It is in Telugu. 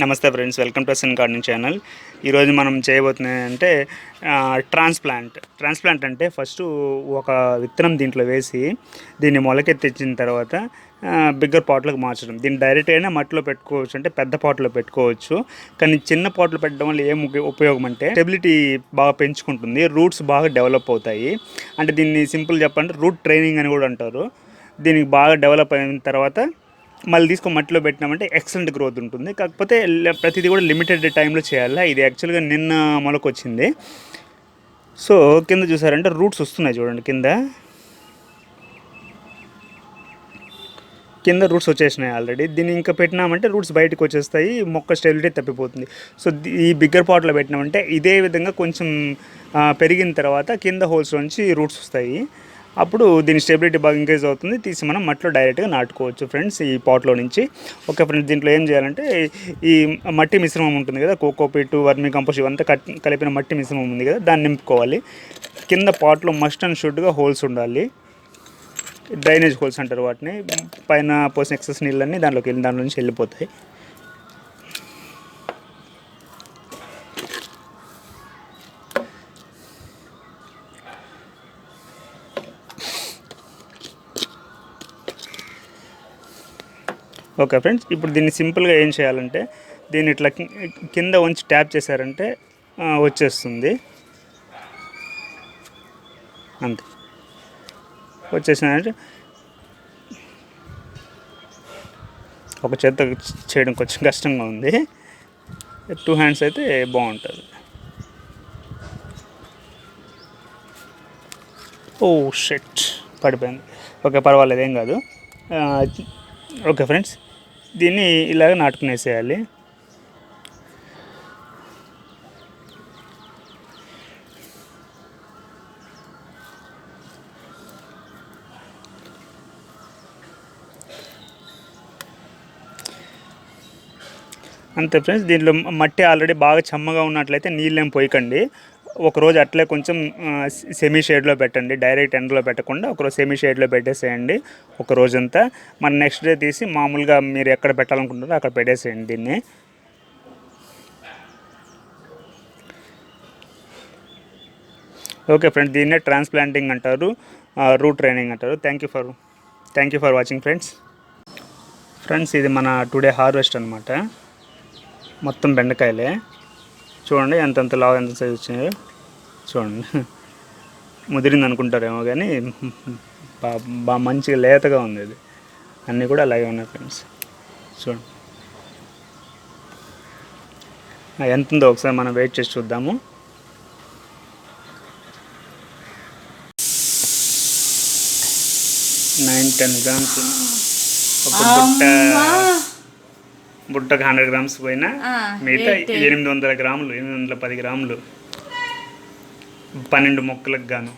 నమస్తే friends, welcome to sun gardening channel. ఈరోజు మనం చేయబోతున్నాయి అంటే ట్రాన్స్ప్లాంట్ అంటే ఫస్ట్ ఒక విత్తనం దీంట్లో వేసి దీన్ని మొలకెత్తించిన తర్వాత బిగ్గర్ పాట్లకు మార్చడం. దీన్ని డైరెక్ట్ అయినా మట్టిలో పెట్టుకోవచ్చు, అంటే పెద్ద పాట్లో పెట్టుకోవచ్చు. కానీ చిన్న పాట్లో పెట్టడం వల్ల ఏం ఉపయోగం అంటే స్టెబిలిటీ బాగా పెంచుకుంటుంది, రూట్స్ బాగా డెవలప్ అవుతాయి. అంటే దీన్ని సింపుల్ చెప్పాలంటే రూట్ ట్రైనింగ్ అని కూడా అంటారు. దీనికి బాగా డెవలప్ అయిన తర్వాత మళ్ళీ తీసుకొని మట్టిలో పెట్టినామంటే ఎక్సలెంట్ గ్రోత్ ఉంటుంది. కాకపోతే ప్రతిదీ కూడా లిమిటెడ్ టైంలో చేయాలి. ఇది యాక్చువల్గా నిన్న మొలకొచ్చింది. సో కింద చూసారంటే రూట్స్ వస్తున్నాయి చూడండి, కింద రూట్స్ వచ్చేసినాయి ఆల్రెడీ. దీన్ని ఇంకా పెట్టినామంటే రూట్స్ బయటకు వచ్చేస్తాయి, మొక్క స్టెబిలిటీ తప్పిపోతుంది. సో ఈ బిగ్గర్ పాట్లో పెట్టినామంటే ఇదే విధంగా కొంచెం పెరిగిన తర్వాత కింద హోల్స్ నుంచి రూట్స్ వస్తాయి. అప్పుడు దీని స్టెబిలిటీ బాగా ఇంక్రీజ్ అవుతుంది. తీసి మనం మట్టిలో డైరెక్ట్గా నాటుకోవచ్చు ఫ్రెండ్స్, ఈ పాట్లో నుంచి. ఓకే ఫ్రెండ్స్, దీంట్లో ఏం చేయాలంటే ఈ మట్టి మిశ్రమం ఉంటుంది కదా, కోకోపీటు, వర్మీ కంపోస్ట్ ఇవంతా కలిపిన మట్టి మిశ్రమం ఉంది కదా, దాన్ని నింపుకోవాలి. కింద పాట్లో మస్ట్ అండ్ షుడ్గా హోల్స్ ఉండాలి, డ్రైనేజ్ హోల్స్ అంటారు వాటిని. పైన పోసిన ఎక్సెస్ నీళ్ళన్నీ దాంట్లో నుంచి వెళ్ళిపోతాయి. ఓకే ఫ్రెండ్స్, ఇప్పుడు దీన్ని సింపుల్గా ఏం చేయాలంటే దీన్ని ఇట్లా కింద ఉంచి ట్యాప్ చేశారంటే వచ్చేస్తుంది. అంతే, వచ్చేసిందంటే ఒక చేత్తో చేయడం కొంచెం కష్టంగా ఉంది, 2 హ్యాండ్స్ అయితే బాగుంటుంది. ఓ షెట్, పడిపోయింది. ఓకే, పర్వాలేదు, ఏం కాదు. ఓకే ఫ్రెండ్స్, దీన్ని ఇలాగ నాటుకునేసేయాలి. అంతే ఫ్రెండ్స్, దీంట్లో మట్టి ఆల్రెడీ బాగా చెమ్మగా ఉన్నట్లయితే నీళ్ళేం పోయకండి. ఒకరోజు అట్లే కొంచెం సెమీ షేడ్లో పెట్టండి, డైరెక్ట్ ఎండలో పెట్టకుండా ఒకరోజు సెమీ షేడ్లో పెట్టేసేయండి ఒక రోజంతా. మన నెక్స్ట్ డే తీసి మామూలుగా మీరు ఎక్కడ పెట్టాలనుకుంటారో అక్కడ పెట్టేసేయండి దీన్ని. ఓకే ఫ్రెండ్స్, దీన్నే ట్రాన్స్ప్లాంటింగ్ అంటారు, రూట్ ట్రైనింగ్ అంటారు. Thank you for watching friends. ఇది మన టుడే హార్వెస్ట్ అనమాట. మొత్తం బెండకాయలే చూడండి, ఎంతంత లావు, ఎంత సైజు వచ్చినాయో చూడండి. ముదిరింది అనుకుంటారేమో కానీ బాగా మంచిగా లేతగా ఉంది. ఇది అన్నీ కూడా అలాగే ఉన్నాయి ఫ్రెండ్స్, చూడండి. ఎంత ఉందో ఒకసారి మనం వెయిట్ చేసి చూద్దాము. 9-10 గ్రామ్స్. ఒక బుట్టకు 100 గ్రామ్స్ పోయినా మిగతా 800 గ్రాములు, 810 గ్రాములు 12 మొక్కలకు గాను.